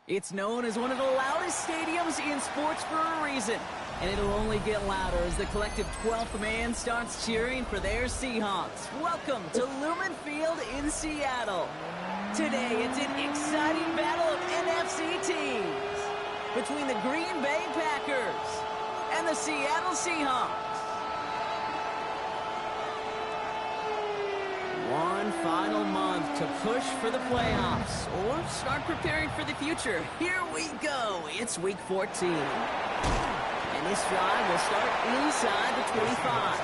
It's known as one of the loudest stadiums in sports for a reason. And it'll only get louder as the collective 12th man starts cheering for their Seahawks. Welcome to Lumen Field in Seattle. Today, it's an exciting battle of NFC teams between the Green Bay Packers and the Seattle Seahawks. One final month to push for the playoffs or start preparing for the future. Here we go. It's week 14. And this drive will start inside the 25.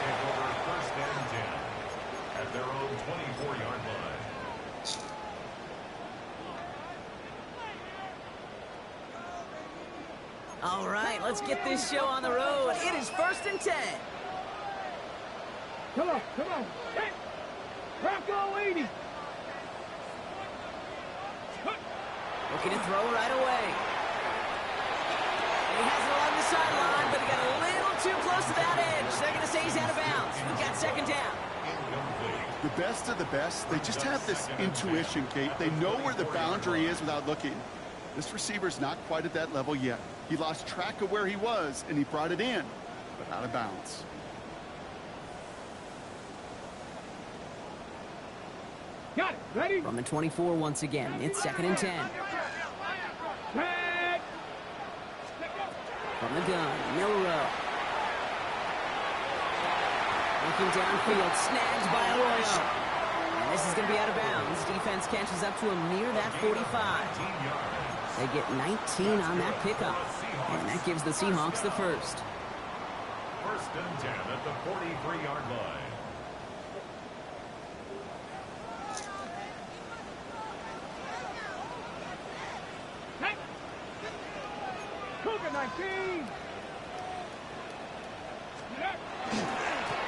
First and 10 at their own 24-yard line. All right, let's get this show on the road. It is 1st and 10. Come on. Hey. Bronco 80. Looking to throw right away. He has it along the sideline, but he got a little too close to that edge. They're going to say he's out of bounds. We've got 2nd down. The best of the best, they just have this intuition, Kate. They know where the boundary is without looking. This receiver's not quite at that level yet. He lost track of where he was, and he brought it in, but out of bounds. Got it. Ready? From the 24 once again. It's 2nd and 10. Back. From the gun, Milrow. Looking downfield, snagged by Arroyo. And this is going to be out of bounds. Defense catches up to him near that 45. They get 19 on that pickup. And that gives the Seahawks the first. 1st and 10 at the 43-yard line. Cougar 19.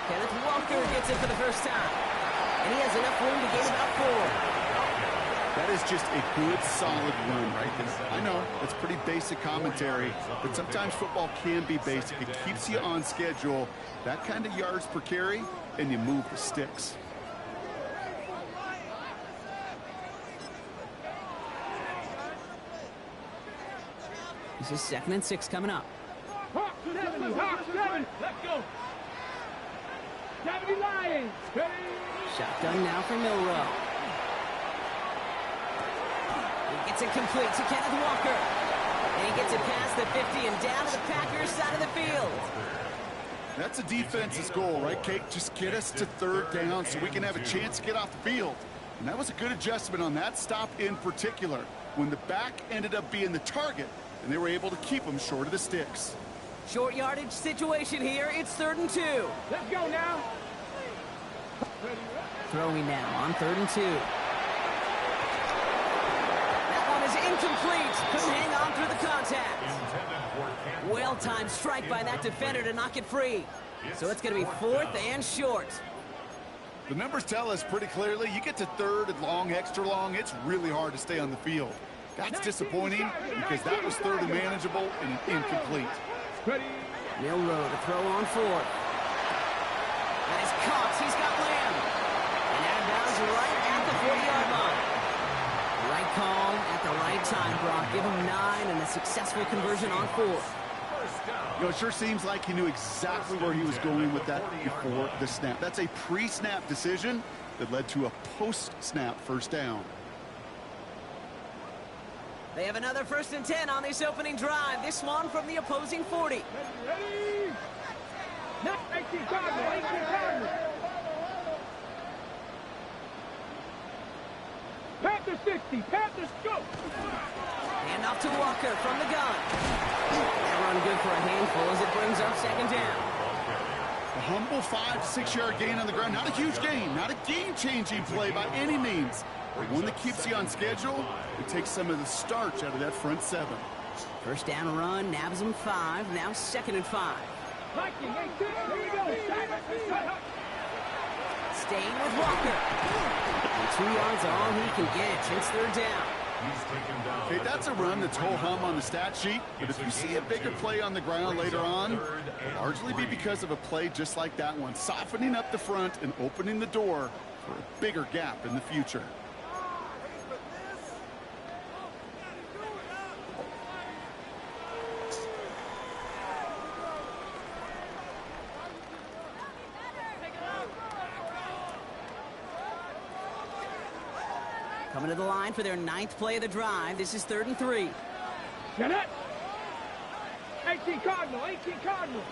Kenneth Walker gets it for the first time. And he has enough room to gain about 4. That is just a good, solid run right there. I know, it's pretty basic commentary, but sometimes football can be basic. It keeps you on schedule, that kind of yards per carry, and you move the sticks. This is 2nd and 6 coming up. Hawk 70. Hawk 70. Let's go. 70 Lions. Shotgun now for Milrow. He gets it complete to Kenneth Walker. And he gets it past the 50 and down to the Packers side of the field. That's a defense's goal, right, Kate? Just get us to 3rd down so we can have a chance to get off the field. And that was a good adjustment on that stop in particular, when the back ended up being the target, and they were able to keep him short of the sticks. Short yardage situation here. It's 3rd and 2. Let's go now. Throwing now on 3rd and 2. That one is incomplete. Couldn't hang on through the contact. Well-timed strike by that defender to knock it free. So it's going to be 4th and short. The numbers tell us pretty clearly, you get to 3rd and long, extra long, it's really hard to stay on the field. That's disappointing because that was 3rd and manageable and incomplete. Milrow to throw on 4th. That is caught. He's got Lamb. And out of bounds right at the 40-yard line. Right call at the right time, Brock. Give him 9 and a successful conversion on 4th. First down You know, it sure seems like he knew exactly where he was going with that before the snap. That's a pre-snap decision that led to a post-snap first down. They have another 1st and 10 on this opening drive. This one from the opposing 40. Ready? Next, 18 Cardinal, 18 Cardinal. Panthers 60, Panthers go. Hand off to Walker from the gun. That run good for a handful as it brings up 2nd down. A humble 5 to 6 yard gain on the ground. Not a huge gain, not a game-changing play by any means. But one that keeps you on schedule. It takes some of the starch out of that front 7. 1st down run, nabs him 5. Now 2nd and 5. Viking, 18, here you go. Staying with Walker. And 2 yards are all he can get. It's 3rd down. Okay, that's a run that's ho-hum on the stat sheet, but if you see a bigger play on the ground later on, it'll largely be because of a play just like that one, softening up the front and opening the door for a bigger gap in the future. Coming to the line for their 9th play of the drive. This is 3rd and 3. Get it. 18 Cardinal, 18 Cardinal.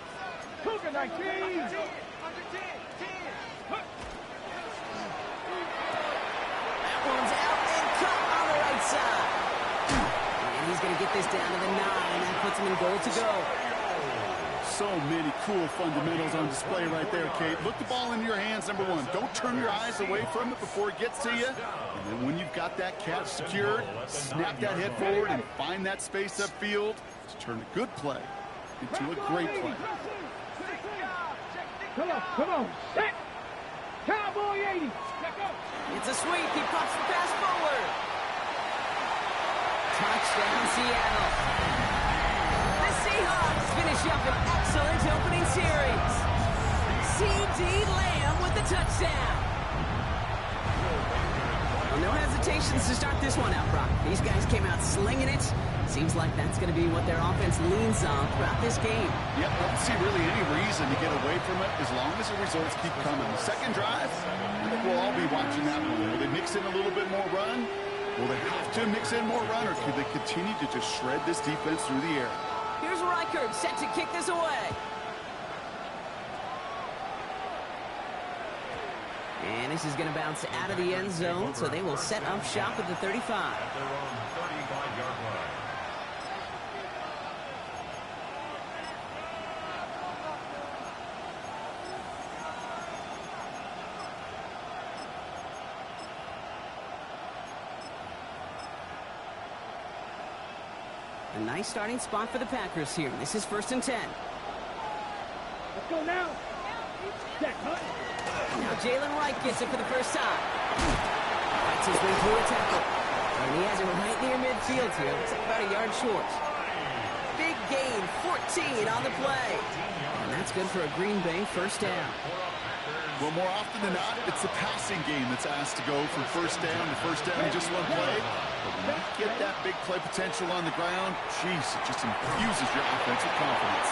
Cougar 19. That one's out and cut on the right side. And he's going to get this down to the 9. That puts him in goal to go. So many cool fundamentals on display right there, Kate. Look the ball into your hands, number 1. Don't turn your eyes away from it before it gets to you. And then when you've got that catch secured, snap that head forward and find that space upfield to turn a good play into a great play. Come on, set. Cowboy 80. It's a sweep. He pops the pass forward. Touchdown, Seattle. The Seahawks finish up an excellent opening series. C.D. Lamb with the touchdown. Well, no hesitations to start this one out, Brock. These guys came out slinging it. Seems like that's going to be what their offense leans on throughout this game. Yep, I don't see really any reason to get away from it as long as the results keep coming. The second drive, I think we'll all be watching that one. Will they mix in a little bit more run? Will they have to mix in more run, or could they continue to just shred this defense through the air? Here's Reichert set to kick this away. And this is going to bounce out of the end zone, so they will set up shop at the 35. At their own 35-yard line. A nice starting spot for the Packers here. This is 1st and 10. Let's go now. Set, huh? Now Jalen Wright gets it for the first time. Fights his way through a tackle. And he has it right near midfield here. Looks like about a yard short. Big gain, 14 on the play. And that's good for a Green Bay 1st down. Well, more often than not, it's the passing game that's asked to go from 1st down to 1st down in just one play. But when you get that big play potential on the ground, geez, it just infuses your offensive confidence.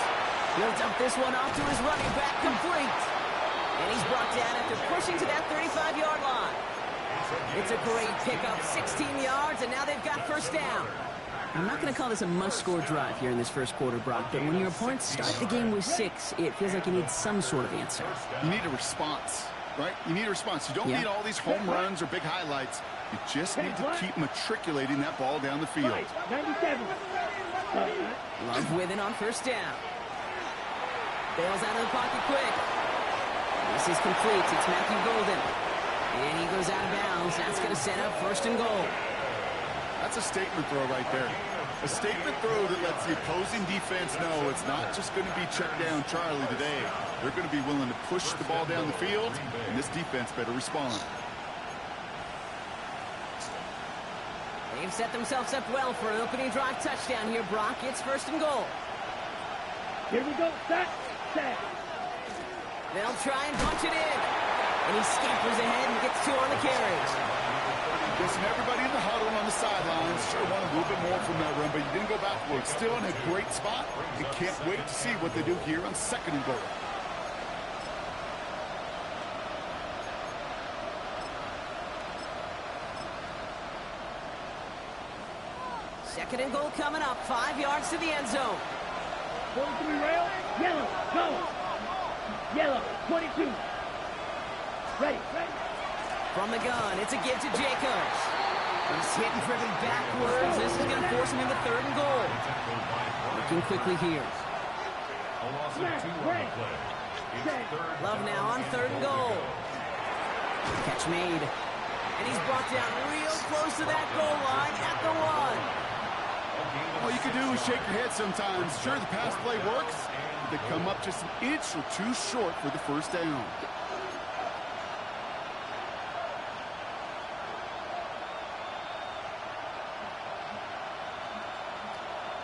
Builds up this one off to his running back, complete. And he's brought down after pushing to that 35-yard line. It's a great pickup, 16 yards, and now they've got 1st down. I'm not going to call this a must-score drive here in this first quarter, Brock, but when your opponents start the game with 6, it feels like you need some sort of answer. You need a response, right? You need a response. You don't need all these home runs or big highlights. You just need to keep matriculating that ball down the field. 97. Love with it on 1st down. Bails out of the pocket quick. This is complete. It's Matthew Golden. And he goes out of bounds. That's going to set up 1st and goal. That's a statement throw right there. A statement throw that lets the opposing defense know it's not just going to be check down Charlie today. They're going to be willing to push the ball down the field, and this defense better respond. They've set themselves up well for an opening drive touchdown here, Brock. It's 1st and goal. Here we go. Set. They'll try and punch it in. And he scampers ahead and gets 2 on the carry. Listen, everybody in the huddle on the sidelines sure want a little bit more from that run, but you didn't go backwards. Still in a great spot. You can't wait to see what they do here on 2nd and goal. Second and goal coming up. 5 yards to the end zone. 43 rail. Yellow. Go. Yellow. 22. Ready. From the gun, it's a give to Jacobs. He's hit and driven backwards. This is going to force him into 3rd and goal. Looking quickly here. A loss of 2 on the play. It's 3rd Love now on 3rd and goal. Catch made. And he's brought down real close to that goal line at the 1. All you can do is shake your head sometimes. Sure, the pass play works. They come up just an inch or two short for the 1st down.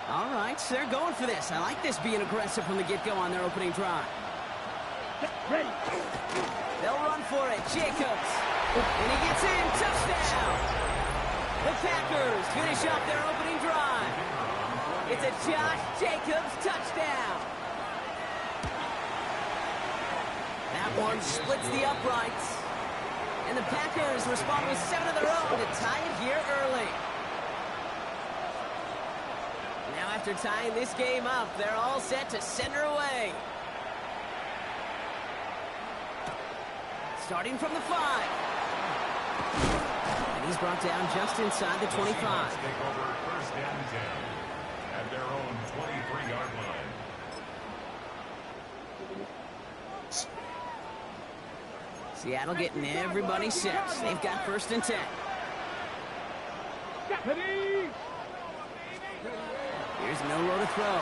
All right, so they're going for this. I like this being aggressive from the get-go on their opening drive. Ready. They'll run for it. Jacobs. And he gets in. Touchdown. The Packers finish off their opening drive. It's a Josh Jacobs touchdown. That one splits the uprights. And the Packers respond with 7 of their own to tie it here early. Now after tying this game up, they're all set to send her away. Starting from the 5. And he's brought down just inside the 25. Take over 1st and 10 at their own 23-yard line. Seattle getting everybody set. They've got 1st and 10. Ready. Here's Milrow to throw.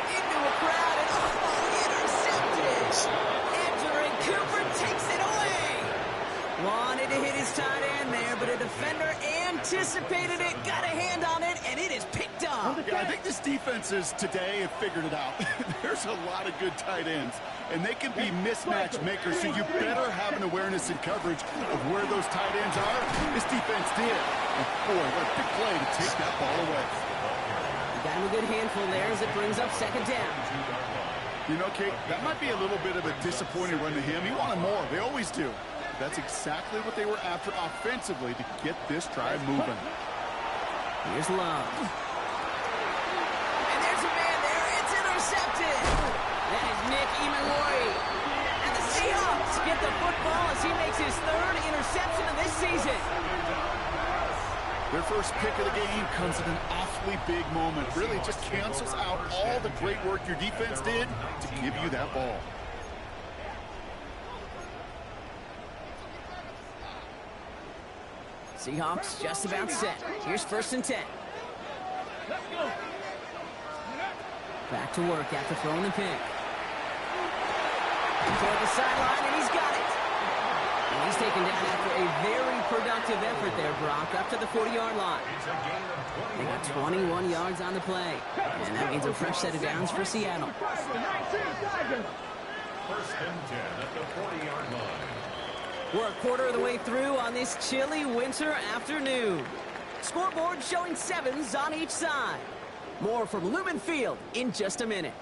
Into a crowd and intercepted. Andrew Cooper takes it away. Wanted to hit his tight end there, but a defender anticipated it, got a hand on it, and it is picked up. Yeah, I think this defenses today have figured it out. There's a lot of good tight ends, and they can be mismatch makers, so you better have an awareness and coverage of where those tight ends are. This defense did. And boy, what a big play to take that ball away. Got him a good handful there as it brings up 2nd down. You know, Kate, that might be a little bit of a disappointing run to him. He wanted more. They always do. That's exactly what they were after offensively to get this drive moving. Here's Love. And there's a man there. It's intercepted. That is Nick Emenloy. And the Seahawks get the football as he makes his 3rd interception of this season. Their first pick of the game comes at an awfully big moment. Really just cancels out all the great work your defense did to give you that ball. Seahawks just about set. Here's 1st and 10. Let's go. Back to work after throwing the pick. Toward the sideline, and he's got it. And he's taken down after a very productive effort there, Brock, up to the 40-yard line. They got 21 yards on the play. And that means a fresh set of downs for Seattle. 1st and 10 at the 40-yard line. We're a quarter of the way through on this chilly winter afternoon. Scoreboard showing 7s on each side. More from Lumen Field in just a minute.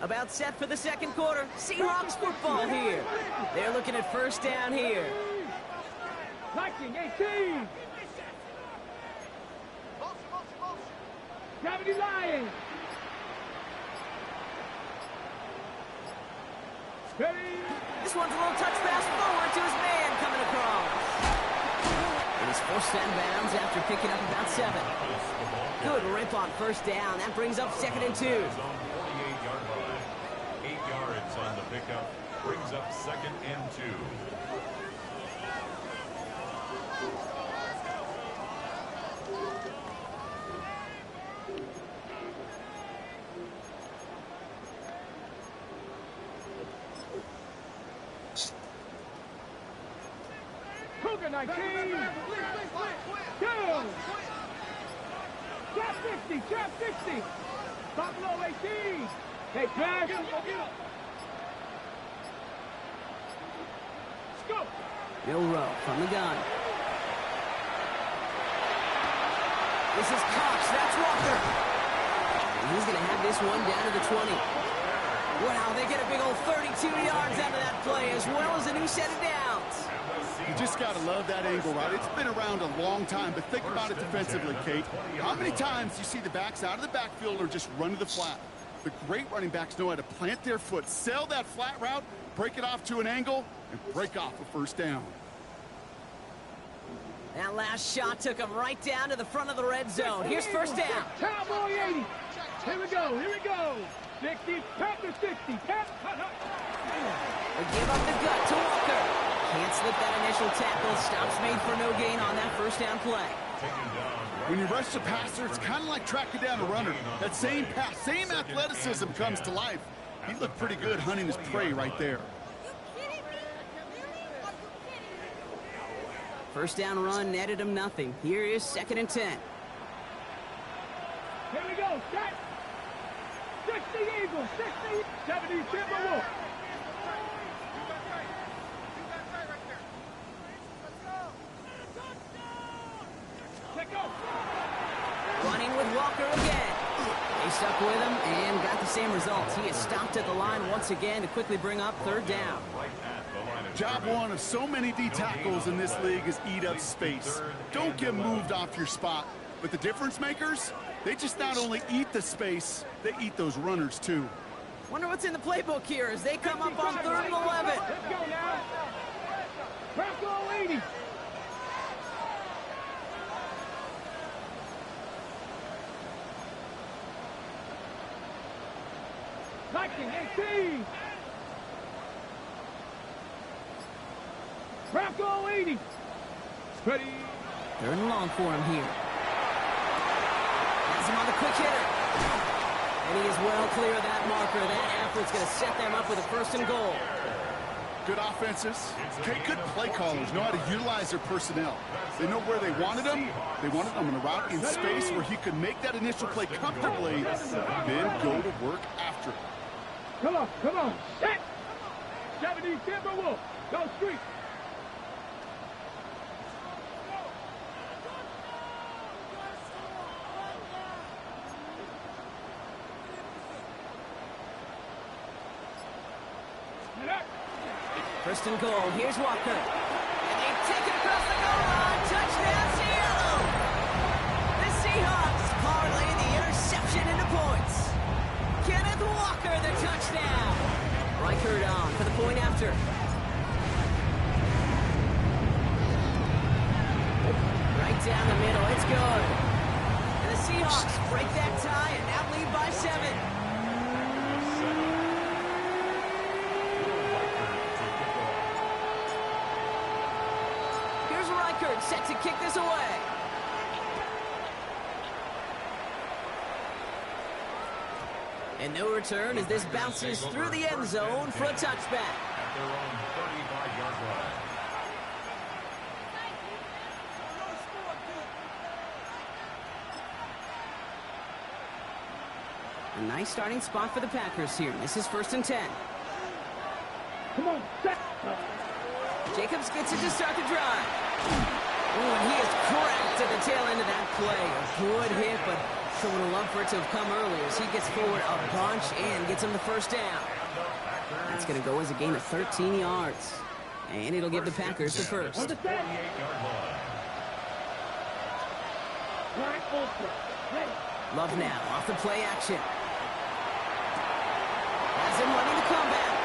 About set for the 2nd quarter. Seahawks football here. They're looking at 1st down here. Liking 18. Gravity Lions. Ready. This one's a little touch pass forward to his man coming across. And he's forced out of bounds after picking up about 7. Good rip on 1st down. That brings up 2nd and 2. 48-yard line. 8 yards on the pickup. Brings up 2nd and 2. Second 19. Two. Trap 60. Trap 60. Buffalo 18. Hey, Trash. Let's go. Bill Rowe from the gun. This is Cox. That's Walker. And he's going to have this one down to the 20. Wow, they get a big old 32 yards out of that play, as well as a new set of downs. You just got to love that angle, right? It's been around a long time, but think about it defensively, Kate. How many times you see the backs out of the backfield or just run to the flat? The great running backs know how to plant their foot, sell that flat route, break it off to an angle, and break off a first down. That last shot took him right down to the front of the red zone. Here's first down. Cowboy 80. Here we go. Here we go. 60. Packers 60. They give up the gut to Walker. Can't slip that initial tackle. Stops made for no gain on that first down play. When you rush the passer, it's kind of like tracking down a runner. That same pass, same athleticism comes to life. He looked pretty good hunting his prey right there. First down run netted him nothing. Here is 2nd and 10. Here we go. Set. 60 Eagles. 60. 70 Timberwolves. Running with Walker again. They stuck with him and got the same results. He is stopped at the line once again to quickly bring up 3rd down. Job one of so many D tackles in this league is eat up space. Don't get moved off your spot. But the difference makers, they just not only eat the space, they eat those runners too. Wonder what's in the playbook here as they come up on 3rd and 11. Let's go now. Bronco 80. Viking 18. Bronco 80. Ready. 3rd and long for him here. Has him on the quick hitter. And he is well clear of that marker. That effort's going to set them up with a 1st and goal. Good offenses. Good play callers know how to utilize their personnel. They know where they wanted them. They wanted them in a route in space where he could make that initial play comfortably, then go to work after it. Come on, come on. Set. 70 Timberwolves. Go street. First and goal. Here's Walker. And they take it across the goal line. Touchdown, Seattle! The Seahawks parlay the interception into points. Kenneth Walker, the touchdown. Reichert on for the point after. Right down the middle. It's good. And the Seahawks break that tie and now lead by 7. Set to kick this away. And no return as this bounces through the end zone for a touchback. At their own 35-yard line. A nice starting spot for the Packers here. This is 1st and 10. Come on, set. Jacobs gets it to start the drive. Oh, and he is cracked at the tail end of that play. A good hit, but sure would have loved for it to have come earlier as he gets forward a bunch and gets him the 1st down. That's going to go as a gain of 13 yards. And it'll give the Packers the 1st. On the set. Love now off the play action. Has him running the comeback.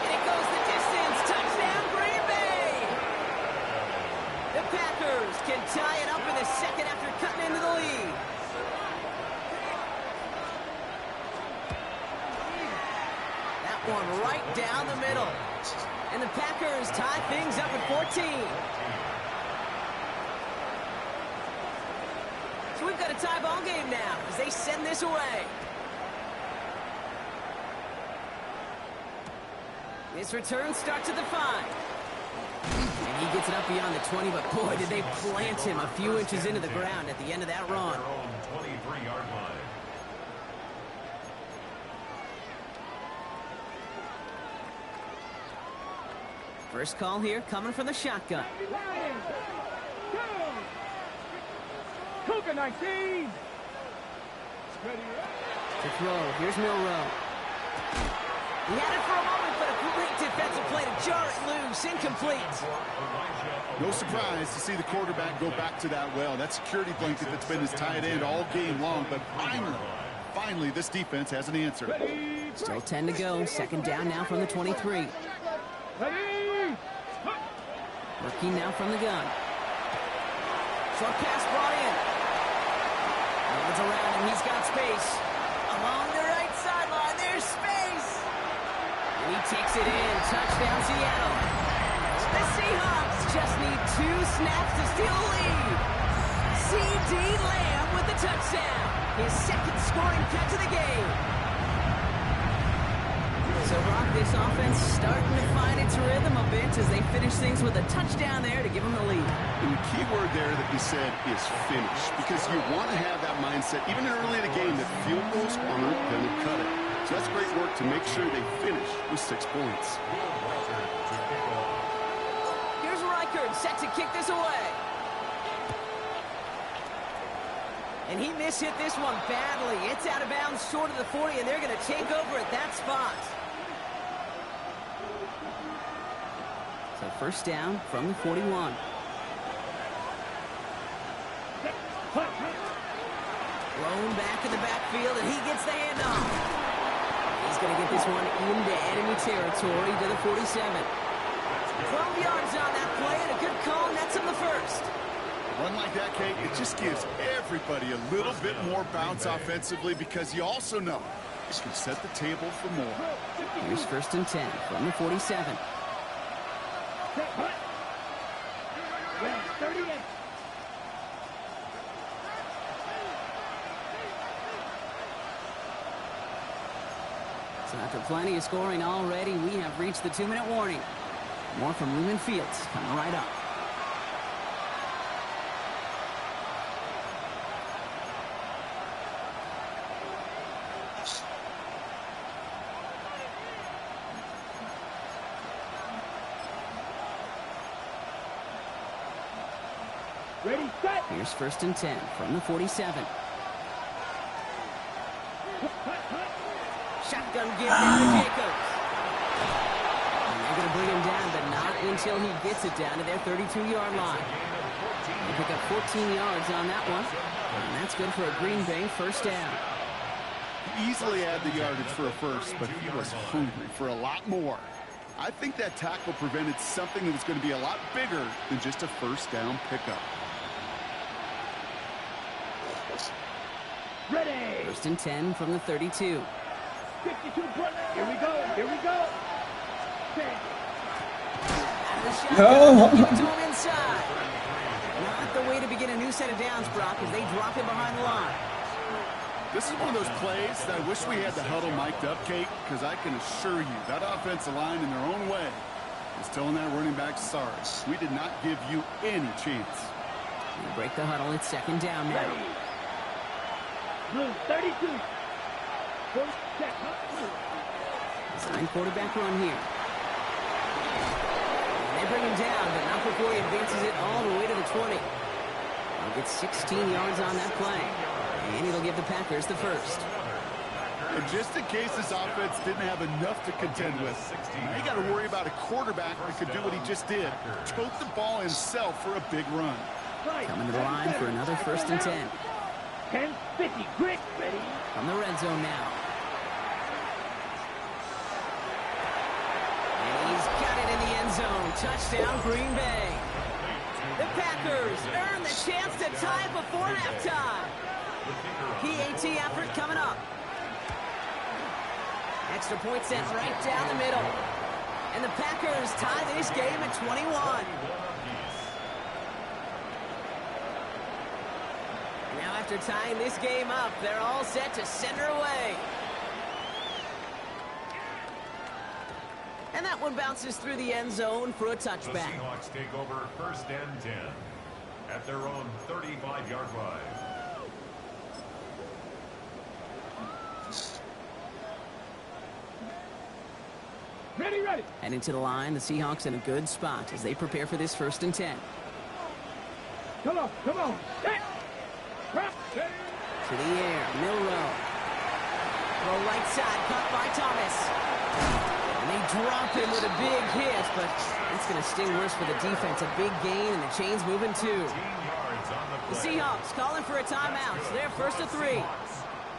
And it goes the distance. Touchdown, Green Bay. The Packers can tie it up in the 2nd after cutting into the lead. That one right down the middle. And the Packers tie things up at 14. So we've got a tie ball game now as they send this away. This return starts at the 5. he gets it up beyond the 20, but boy, did they plant him a few inches into the ground at the end of that run. Their own 23-yard line. First call here coming from the shotgun. Cougar 19. To throw, here's Milrow. He had it for a moment, but a great defensive play to jar it loose, incomplete. No surprise to see the quarterback go back to that well. That security blanket that's been his tight end all game long, but finally this defense has an answer. Still 10 to go, second down now from the 23. Working now from the gun. Short pass brought in. Yards around him, he's got space. Along the right sideline, there's space. And he takes it in, touchdown Seattle. The Seahawks just need 2 snaps to steal a lead. C.D. Lamb with the touchdown. His second scoring catch of the game. So, Brock, this offense starting to find its rhythm a bit as they finish things with a touchdown there to give them the lead. And the key word there that you said is finish, because you want to have that mindset, even early in the game, that field goals aren't going to cut it. So that's great work to make sure they finish with 6 points. Here's Reichard set to kick this away. And he mishit this one badly. It's out of bounds short of the 40, and they're going to take over at that spot. So first down from the 41. Thrown back in the backfield, and he gets the handoff. He's going to get this one into enemy territory to the 47. 12 yards on that play, and a good call nets him the first. Run like that, Kate, it just gives everybody a little bit more bounce offensively, because you also know it can set the table for more. Here's first and 10 from the 47. So after plenty of scoring already, we have reached the 2-minute warning. More from Lumen Fields coming right up. Ready, set. Here's first and 10 from the 47. Shotgun give down to Jacobs. And they're going to bring him down, but not until he gets it down to their 32-yard line. They pick up 14 yards on that one, and that's good for a Green Bay first down. Easily had the yardage for a first, but he was hungry for a lot more. I think that tackle prevented something that was going to be a lot bigger than just a first down pickup. Ready. First and 10 from the 32. 52 point. Here we go. Here we go. Out of the shotgun, give it to him inside. Not the way to begin a new set of downs, Brock, as they drop it behind the line. This is one of those plays that I wish we had the huddle mic'd up, Kate, because I can assure you that offensive line in their own way is telling that running back, sorry, we did not give you any chance. They break the huddle. It's second down now. Ready. Blue 32. First check. Design quarterback run here. They bring him down, but not before he advances it all the way to the 20. He'll get 16 yards on that play. And it'll give the Packers the first. And just in case this offense didn't have enough to contend with, now you got to worry about a quarterback that could do what he just did. Tote the ball himself for a big run. Coming to the line for another first and 10. 10-50. Grit. Ready. From the red zone now. And he's got it in the end zone. Touchdown, Green Bay. The Packers earn the chance to tie before halftime. PAT effort coming up. Extra point sent right down the middle. And the Packers tie this game at 21. Now after tying this game up, they're all set to send her away. And that one bounces through the end zone for a The touchback. Seahawks take over 1st and 10 at their own 35-yard line. Ready, ready. Heading to the line, the Seahawks in a good spot as they prepare for this 1st and 10. Come on, come on. Set. Prep. Ready. To the air, Milrow. Throw right side, caught by Thomas. And they drop him with a big hit, but it's going to sting worse for the defense. A big gain, and the chain's moving too. 15 yards on the The play. Seahawks calling for a timeout. So they're 1st and 3.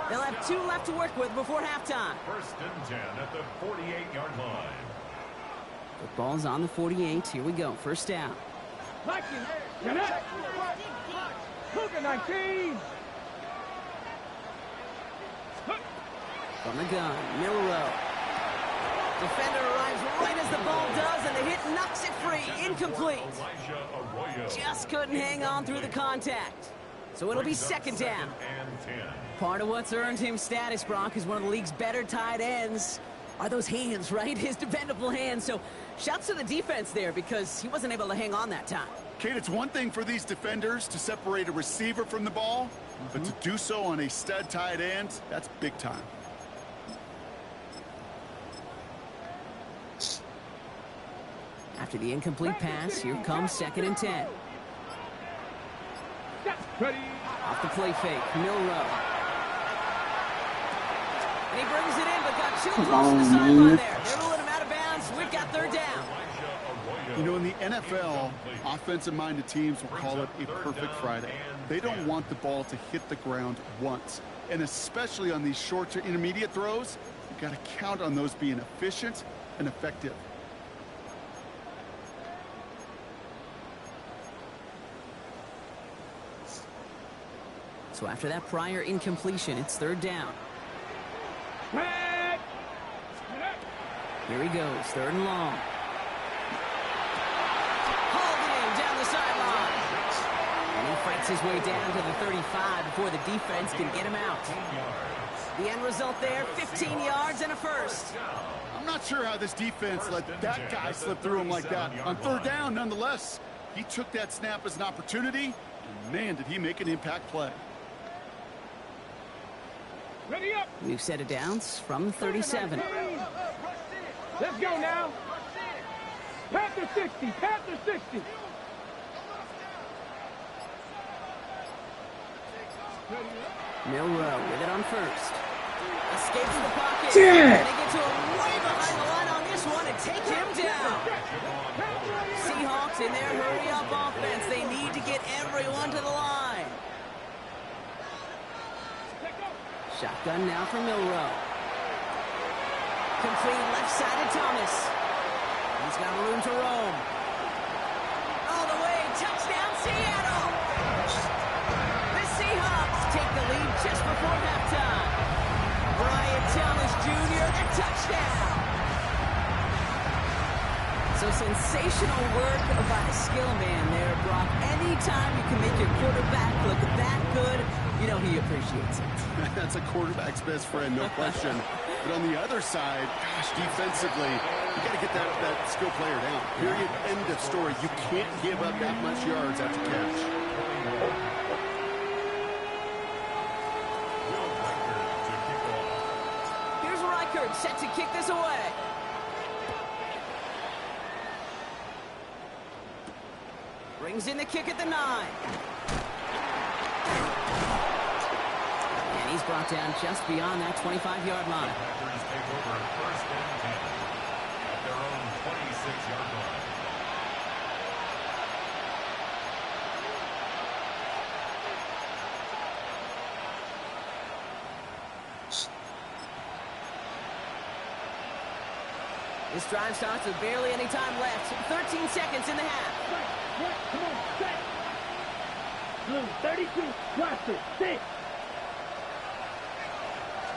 They'll have 2 left to work with before halftime. 1st and 10 at the 48-yard line. Football's on the 48. Here we go. 1st down. Mikey. Get up. Cougar 19. From the gun, Milrow. Defender arrives right as the ball does, and the hit knocks it free. Incomplete. Elijah Arroyo. Just couldn't hang on through the contact. So it'll be 2nd down. And 10. Part of what's earned him status, Brock, is one of the league's better tight ends. Are those hands, right? His dependable hands. So shouts to the defense there because he wasn't able to hang on that time. Kate, it's one thing for these defenders to separate a receiver from the ball, but to do so on a stud tight end, that's big time. After the incomplete pass, here comes 2nd and 10. Ready. Off the play fake, Milrow. And he brings it in, but got too close to the sideline there. They're ruling him out of bounds. We've got 3rd down. You know, in the NFL, offensive-minded teams will call it a perfect Friday. They don't want the ball to hit the ground once. And especially on these short to intermediate throws, you've got to count on those being efficient and effective. So after that prior incompletion, it's 3rd down. Back. Here he goes, 3rd and long. Hauled it in down the sideline. And he fights his way down to the 35 before the defense can get him out. The end result there, 15 yards and a 1st. I'm not sure how this defense let that guy slip through him like that. On 3rd down, nonetheless, he took that snap as an opportunity, and man, did he make an impact play. Ready up. We've set it downs from the 37. Let's go now. Panther 60. Panther 60. Milrow with it on 1st. Escapes the pocket. Yeah. And they get to him way behind the line on this one and take him down. Seahawks in their hurry-up offense. They need to get everyone to the line. Shotgun now for Milrow. Complete left side to Thomas. He's got room to roam. All the way, touchdown Seattle! The Seahawks take the lead just before halftime. Brian Thomas Jr., the touchdown! So sensational work by a skill man there, Brock. Anytime you can make your quarterback look that good, you know he appreciates it. That's a quarterback's best friend, no question. But on the other side, gosh, defensively, you got to get that skill player down. Period. End of story. You can't give up that much yards after catch. Here's Reichert set to kick this away. Brings in the kick at the 9. And he's brought down just beyond that 25-yard line. Packers take over 1st and 10 at their own 26-yard line. This drive starts with barely any time left. 13 seconds in the half. Come on, set. Blue 32. Blaster 6.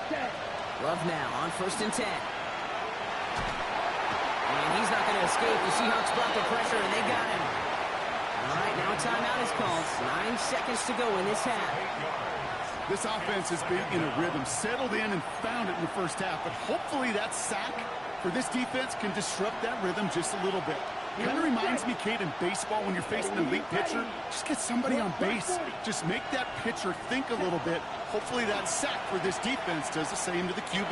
Set. Love now on 1st and 10. And he's not going to escape. The Seahawks brought the pressure, and they got him. All right, now a timeout is called. 9 seconds to go in this half. This offense has been in a rhythm, settled in and found it in the first half, but hopefully that sack for this defense can disrupt that rhythm just a little bit. Kind of reminds me, Kate, in baseball when you're facing an elite pitcher, just get somebody on base. Just make that pitcher think a little bit. Hopefully that sack for this defense does the same to the QB.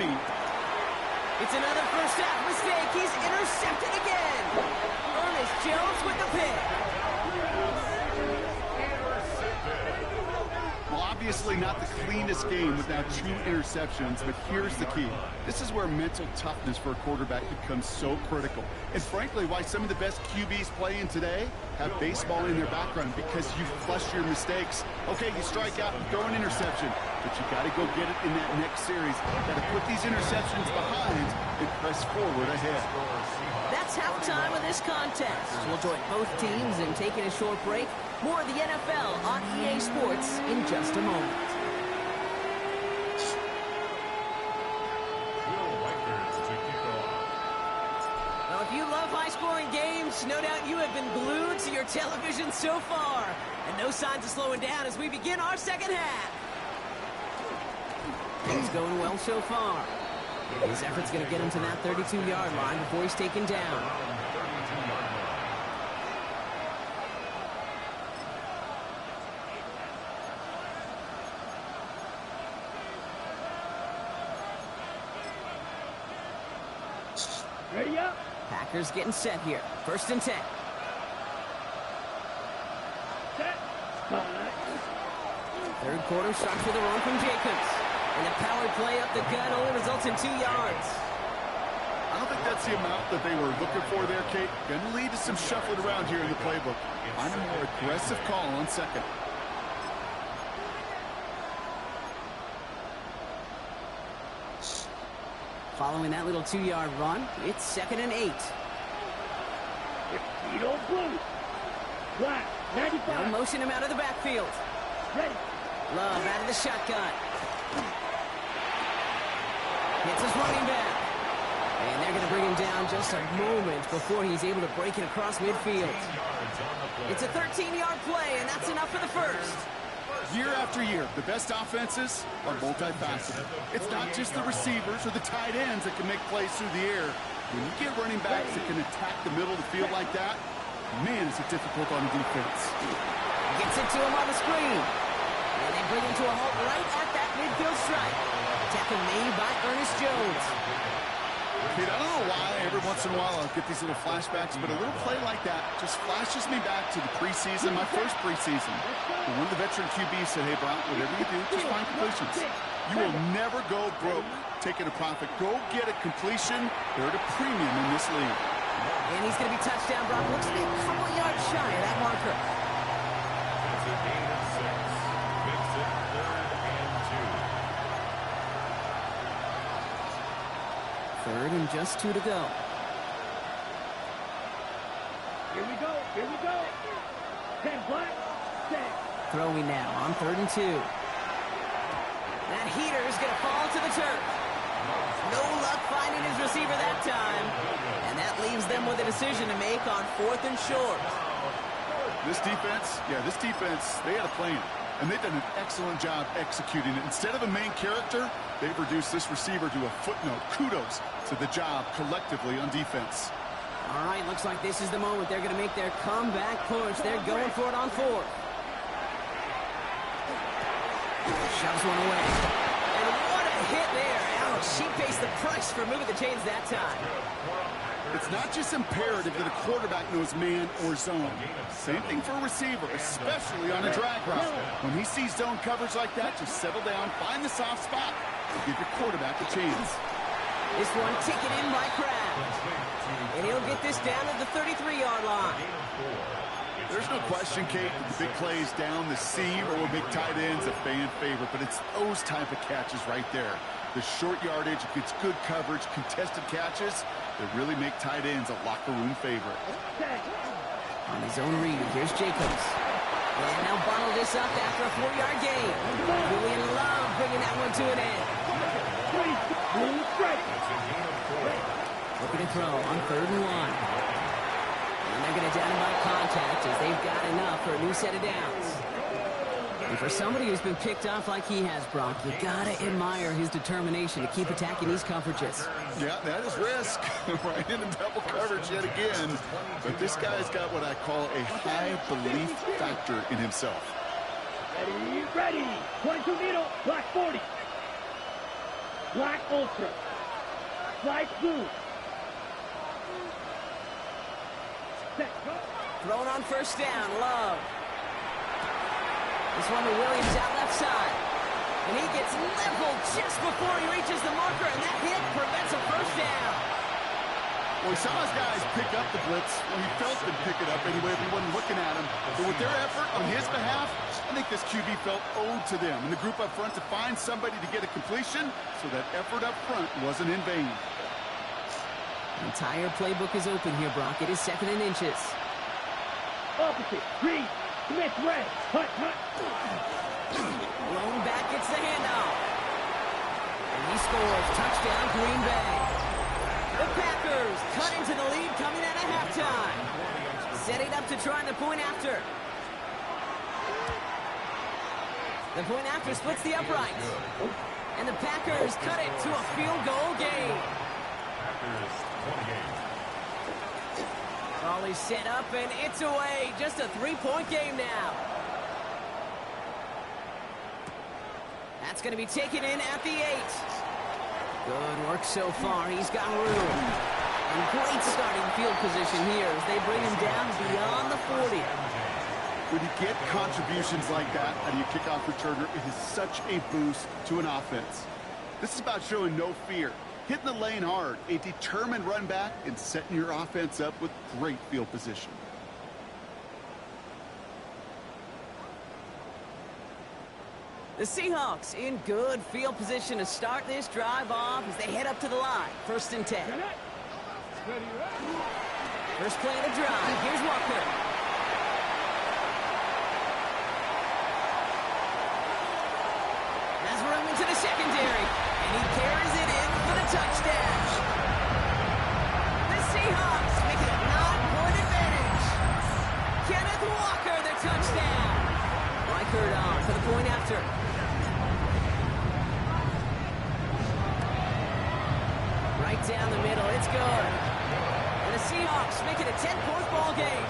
It's another first half mistake. He's intercepted again. Ernest Jones with the pick. Well, obviously not the cleanest game with now 2 interceptions, but here's the key. This is where mental toughness for a quarterback becomes so critical. And frankly, why some of the best QBs playing today have baseball in their background, because you flush your mistakes. Okay, you strike out and throw an interception, but you got to go get it in that next series. Got to put these interceptions behind and press forward ahead. That's halftime of this contest. We'll join both teams in taking a short break. More of the NFL on EA Sports in just a moment. Well, if you love high-scoring games, no doubt you have been glued to your television so far. And no signs of slowing down as we begin our second half. Things going well so far. His effort's going to get him to that 32-yard line before he's taken down. Ready up. Packers getting set here. 1st and 10. Set. Third quarter starts with a run from Jacobs. And a power play up the gut only results in 2 yards. I don't think that's the amount that they were looking for there, Kate. Going to lead to some shuffling around here in the playbook. Find a more aggressive call on 2nd. Following that little 2-yard run, it's 2nd and 8. You don't blue. Black. 95. Now motion him out of the backfield. Ready. Love out of the shotgun. Hits his running back. And they're going to bring him down just a moment before he's able to break it across midfield. It's a 13-yard play, and that's enough for the first. Year after year, the best offenses are multifaceted. It's not just the receivers or the tight ends that can make plays through the air. When you get running backs that can attack the middle of the field like that, man, is it difficult on defense. Gets it to him on the screen. And they bring him to a halt right at that midfield stripe. Tackle made by Ernest Jones. Kate, I don't know why every once in a while I'll get these little flashbacks, but a little play like that just flashes me back to the preseason, my first preseason. When one of the veteran QBs said, hey, Brown, whatever you do, just find completions. You will never go broke taking a profit. Go get a completion. They're at a premium in this league. And he's going to be touchdown. Brock looks to be a couple yards shy of that marker. It's a gain of 6. Makes it 3rd and 2. 3rd and just 2 to go. Here we go. Here we go. 10 black. Set. Throwing now on 3rd and 2. That heater is going to fall to the turf. No luck finding his receiver that time. And that leaves them with a decision to make on 4th and short. This defense, they had a plan. And they've done an excellent job executing it. Instead of a main character, they've reduced this receiver to a footnote. Kudos to the job collectively on defense. All right, looks like this is the moment they're going to make their comeback push. They're going for it on 4th. Shoves one away. And what a hit there. Ouch, she pays the price for moving the chains that time. It's not just imperative that a quarterback knows man or zone. Same thing for a receiver, especially on a drag route. When he sees zone coverage like that, just settle down, find the soft spot, and give your quarterback a chance. This one taken in by Crabbe. And he'll get this down at the 33-yard line. There's no question, Kate, that the big plays down the seam or with big tight ends a fan favorite, but it's those type of catches right there. The short yardage, if it's good coverage, contested catches, that really make tight ends a locker room favorite. On his own read, here's Jacobs. And now bottle this up after a 4-yard gain. Julian Love bringing that one to an end. Looking to throw on 3rd and 1. And they're going to down him by contact as they've got enough for a new set of downs. And for somebody who's been picked off like he has, Brock, you gotta admire his determination to keep attacking these coverages. Yeah, that is risk. Right into double coverage yet again. But this guy's got what I call a high belief factor in himself. Ready, ready. 22 needle, black 40. Black ultra. Light blue. Set, go. Thrown on first down, Love. This one to Williams out left side. And he gets leveled just before he reaches the marker, and that hit prevents a first down. Well, he saw his guys pick up the blitz. Well, he felt them pick it up anyway if he wasn't looking at him. But with their effort on his behalf, I think this QB felt owed to them and the group up front to find somebody to get a completion, so that effort up front wasn't in vain. The entire playbook is open here, Brock. It is 2nd and inches. Opposite, green, Smith, red, hut, hut. Blown back, gets the handoff. And he scores. Touchdown, Green Bay. The Packers cut into the lead coming out of halftime. Setting up to try the point after. The point after splits the uprights. And the Packers cut it to a field goal game. Packers 28. Raleigh set up, and it's away. Just a 3-point game now. That's going to be taken in at the 8. Good work so far. He's got room. And great starting field position here as they bring him down beyond the 40. When you get contributions like that out of your kickoff returner, it is such a boost to an offense. This is about showing no fear, hitting the lane hard, a determined run back, and setting your offense up with great field position. The Seahawks in good field position to start this drive off as they head up to the line. 1st and 10. First play of the drive. Here's Walker. Has room into the secondary, and he carries it in for the touchdown. The Seahawks make it a 9-point advantage. Kenneth Walker, the touchdown. Reichert on for the point after. Right down the middle, it's good. And the Seahawks make it a 10-point ball game.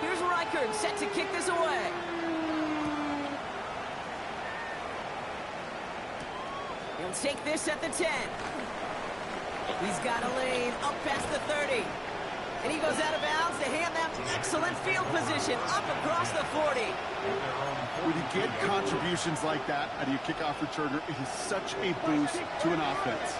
Here's Reichert set to kick this away. He'll take this at the 10. He's got a lane up past the 30. And he goes out of bounds to hand them excellent field position up across the 40. When you get contributions like that out of your kickoff returner, it is such a boost to an offense.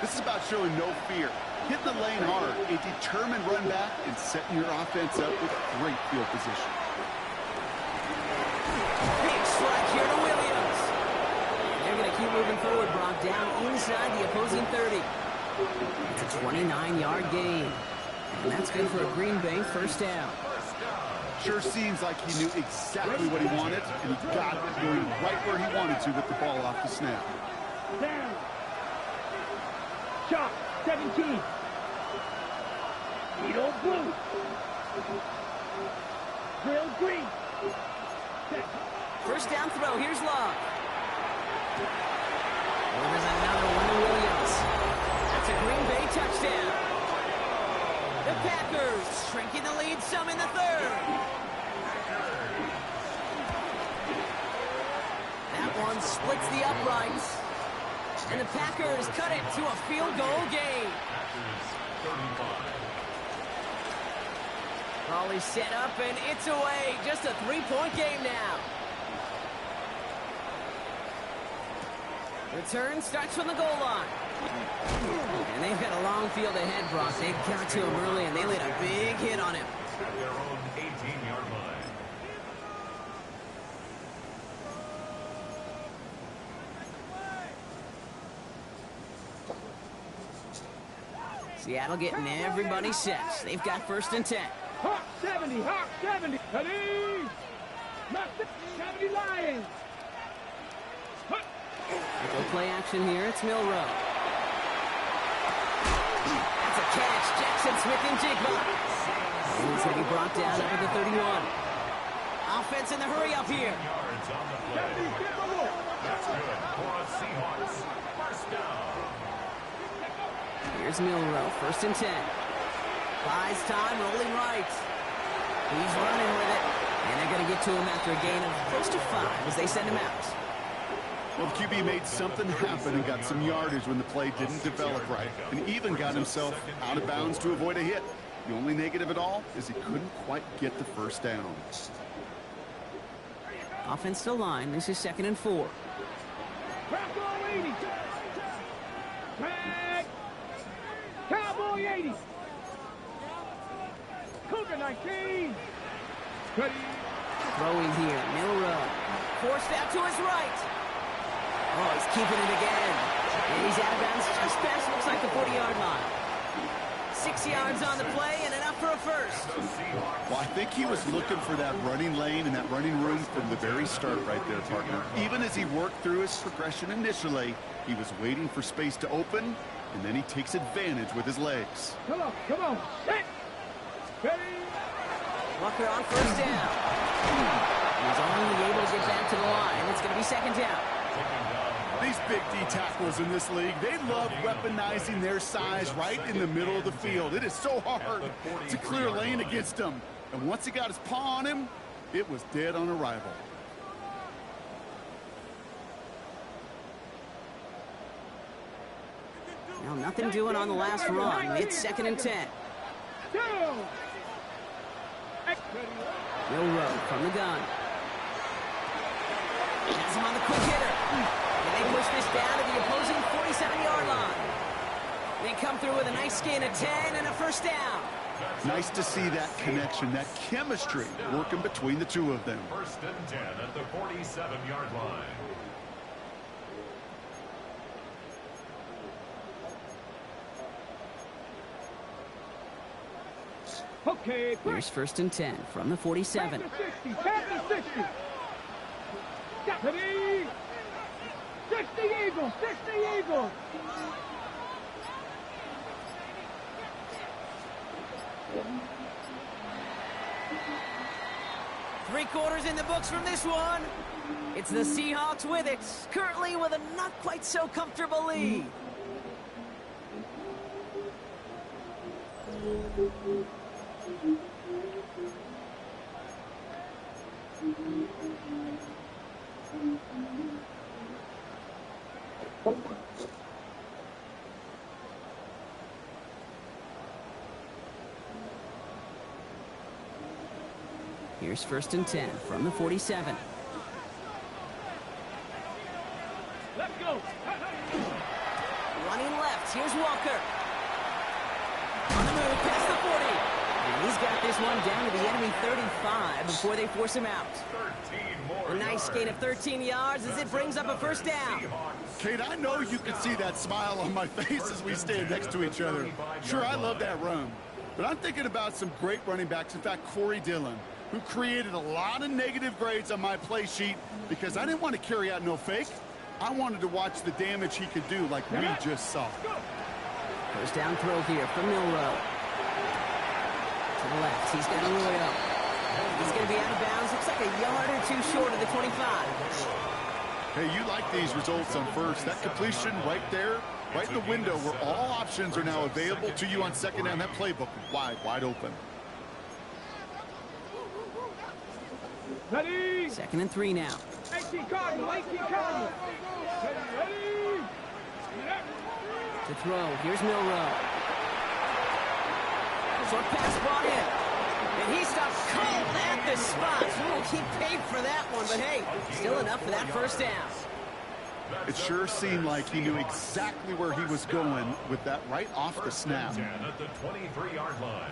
This is about showing no fear, hitting the lane hard, a determined run back, and setting your offense up with great field position. Big strike here to Williams. They're going to keep moving forward, Brock, down inside the opposing 30. It's a 29-yard gain. And that's good for a Green Bay first down. Sure seems like he knew exactly what he wanted, and he got it going right where he wanted to with the ball off the snap. Down. Shot, 17. Needle blue. Grill green. First down throw, here's Love. Oh, there's another one to Williams. That's a Green Bay touchdown. The Packers shrinking the lead some in the 3rd. That one splits the uprights. And the Packers cut it to a field goal game. Raleigh set up, and it's away. Just a 3-point game now. Return starts from the goal line. And they've got a long field ahead, Brock. They got to him early, and they laid a big hit on him. At their own 18-yard line. Seattle getting everybody set. They've got 1st and 10. Hawk 70, Hawk 70. Ready? Not 70 Lions. Hut. Go play action here. It's Milrow. That's a catch. Jackson Smith-Njigba. And he's going to be brought down up at the 31. Offense in the hurry up here. Yards on the play. That's good for a Seahawks first down. Here's Milrow, 1st and 10. Buys time, rolling right. He's running with it. And they're going to get to him after a gain of close to 5 as they send him out. Well, the QB made something happen and got some yardage when the play didn't develop right, and even got himself out of bounds to avoid a hit. The only negative at all is he couldn't quite get the first down. Offense to line. This is 2nd and 4. Cowboy 80. Tag. Cowboy 80. Cougar 19. Ready. Throwing here. Milrow. Forced out to his right. Oh, he's keeping it again. And he's out of bounds just past, looks like the 40-yard line. 6 yards on the play and enough for a first. Well, I think he was looking for that running lane and that running room from the very start right there, partner. Even as he worked through his progression initially, he was waiting for space to open, and then he takes advantage with his legs. Come on, come on. Set. Ready. Walker on 1st down. He's only able to get back to the line. It's going to be 2nd down. These big D tackles in this league, they love weaponizing their size right in the middle of the field. It is so hard to clear lane against them. And once he got his paw on him, it was dead on arrival. Now nothing doing on the last run. It's 2nd and 10. Milrow from the gun. Has him on the quick hitter. And they push this down to the opposing 47-yard line. They come through with a nice gain of 10 and a first down. Nice to see that connection, that chemistry working between the two of them. 1st and 10 at the 47-yard line. Okay. Here's 1st and 10 from the 47. 60. 60. 60 Eagles. 60 Eagles. Three-quarters in the books from this one. It's the Seahawks with it, currently with a not quite so comfortable lead. Here's 1st and 10 from the 47. Let's go. Running left. Here's Walker. On the move past the 40. And he's got this one down to the enemy 35 before they force him out. 13 more A nice gain of 13 yards as it brings up a first down. Kate, I know you can see that smile on my face as we stand next to each other. Sure, I love that run. But I'm thinking about some great running backs. In fact, Corey Dillon, who created a lot of negative grades on my play sheet because I didn't want to carry out no fake. I wanted to watch the damage he could do like we just saw. First down throw here from Milrow. To the left. He's got Arroyo. He's going to be out of bounds. Looks like a yard or two short of the 25. Hey, you like these results on first. That completion right there, right in the window where all options are now available to you on 2nd down. That playbook wide open. Ready. 2nd and 3 now. 18 Cardinal. 18 Cardinal. Ready. To throw. Here's Milrow. Short pass brought in. And he stopped cold at the spot. He paid for that one, but hey, still enough for that first down. It sure seemed like he knew exactly where he was going with that right off the snap. 10 at the 23-yard line.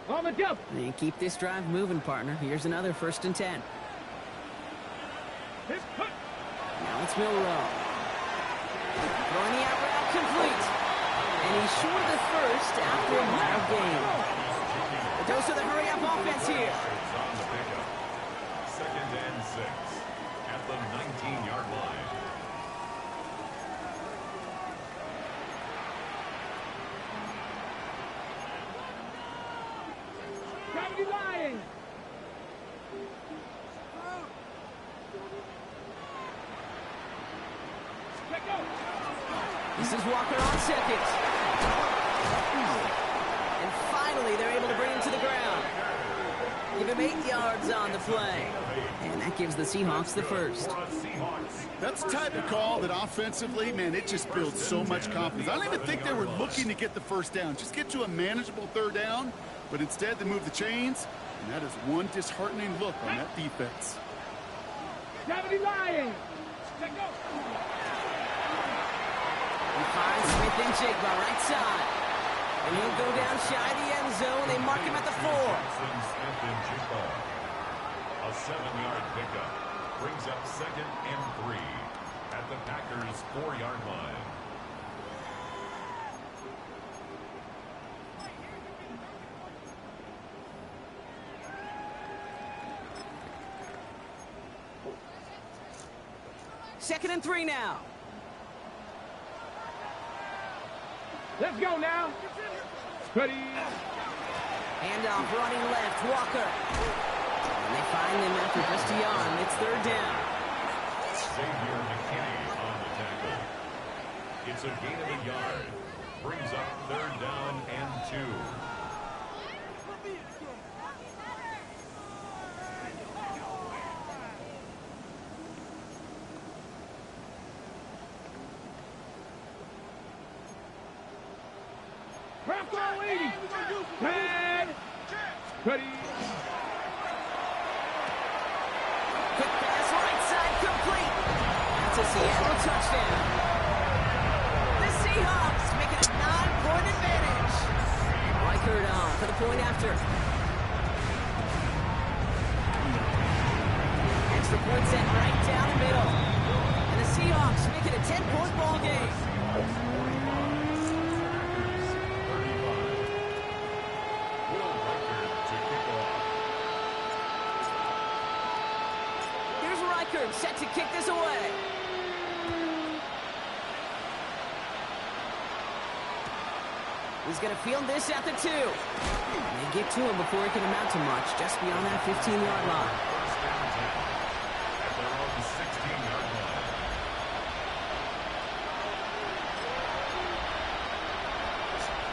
On the jump. And keep this drive moving, partner. Here's another 1st and 10. Now it's Milrow. Throwing the out route complete. And he's short of the first after a mild gain. The Goes to the hurry-up offense here. Yards on the pickup. 2nd and 6 at the 19-yard line. Gravity Lions. Check out. This is Walker on second. And finally, they're able to bring him to the ground. Give him 8 yards on the play. And that gives the Seahawks the first. That's the type of call that offensively, man, it just builds so much confidence. I don't even think they were looking to get the first down. Just get to a manageable 3rd down. But instead, they move the chains. And that is one disheartening look on that defense. Gravity Lions. Check out. He finds Smith and Jigba right side. And he'll go down shy of the end zone. They mark him at the 4. Smith and Jigba. A 7-yard pickup. Brings up 2nd and 3 at the Packers' 4-yard line. Second and 3 now. Let's go now. Ready. Handoff running left. Walker. And they find him after just a yard. It's 3rd down. Xavier McKinney on the tackle. It's a gain of a yard. Brings up 3rd down and 2. Bronco 80. 10. Ready. Quick pass right side complete. That's a Seattle touchdown. The Seahawks make it a 9-point advantage. Reichert on for the point after. Extra point set right down the middle. And the Seahawks make it a 10-point ball game. Set to kick this away. He's going to field this at the 2. They get to him before he can amount to much, just beyond that 15-yard line. At their own 16-yard line.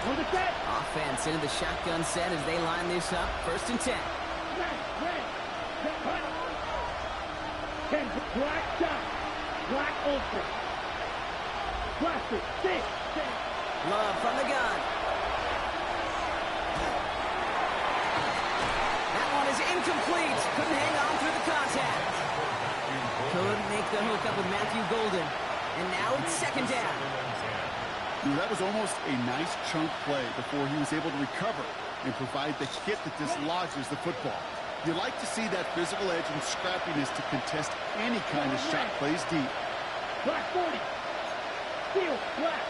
On the set. Offense into the shotgun set as they line this up. 1st and 10. Black shot. Black ultra. Blaster. 6. Love from the gun. That one is incomplete. Couldn't hang on through the contact. Couldn't make the hook up with Matthew Golden. And now it's 2nd down. That was almost a nice chunk play before he was able to recover and provide the hit that dislodges the football. You like to see that physical edge and scrappiness to contest any kind of shot plays deep. Black 40. Field. Black.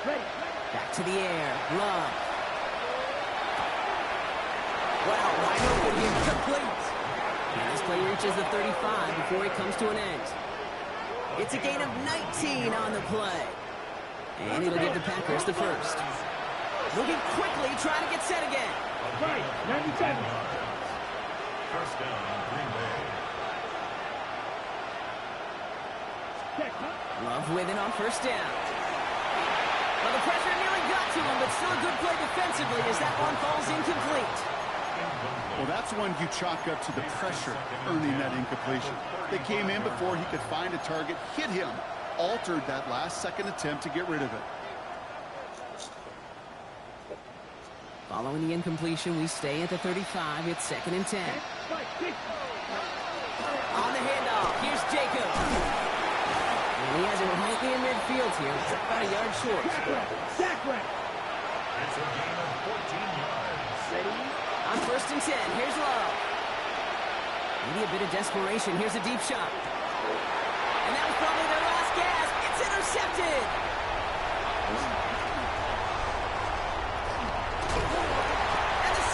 Ready. Back to the air. Love. Wow, wide open here. Complete. And this play reaches the 35 before it comes to an end. It's a gain of 19 on the play. And it'll give the Packers the first. Moving quickly, trying to get set again. Right. 97. First down, Green Bay. Love with it on 1st down. Well, the pressure nearly got to him, but still a good play defensively as that one falls incomplete. Well, that's one you chalk up to the pressure earning that incompletion. They came in before he could find a target, hit him, altered that last-second attempt to get rid of it. Following the incompletion, we stay at the 35. It's 2nd and 10. On the handoff, here's Jacob. And he has it right in midfield here. It's about a yard short. Sack rack. It's a gain of 14 yards. On 1st and 10, here's Love. Maybe a bit of desperation. Here's a deep shot. And that was probably their last gasp. It's intercepted. And the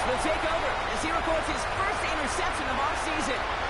will take over as he records his first interception of our season.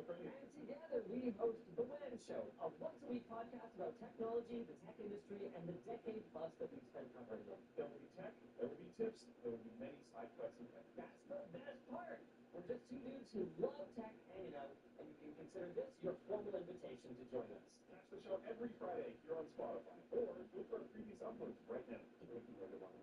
And together we host The Win Show, a once-a-week podcast about technology, the tech industry, and the decade plus that we've spent covering them. There will be tech, there will be tips, there will be many side quests and things. That's the best part. We're just two dudes who love tech hanging out, and you can consider this your formal invitation to join us. Catch the show every Friday here on Spotify, or look for our previous uploads right now. Thank you, everyone.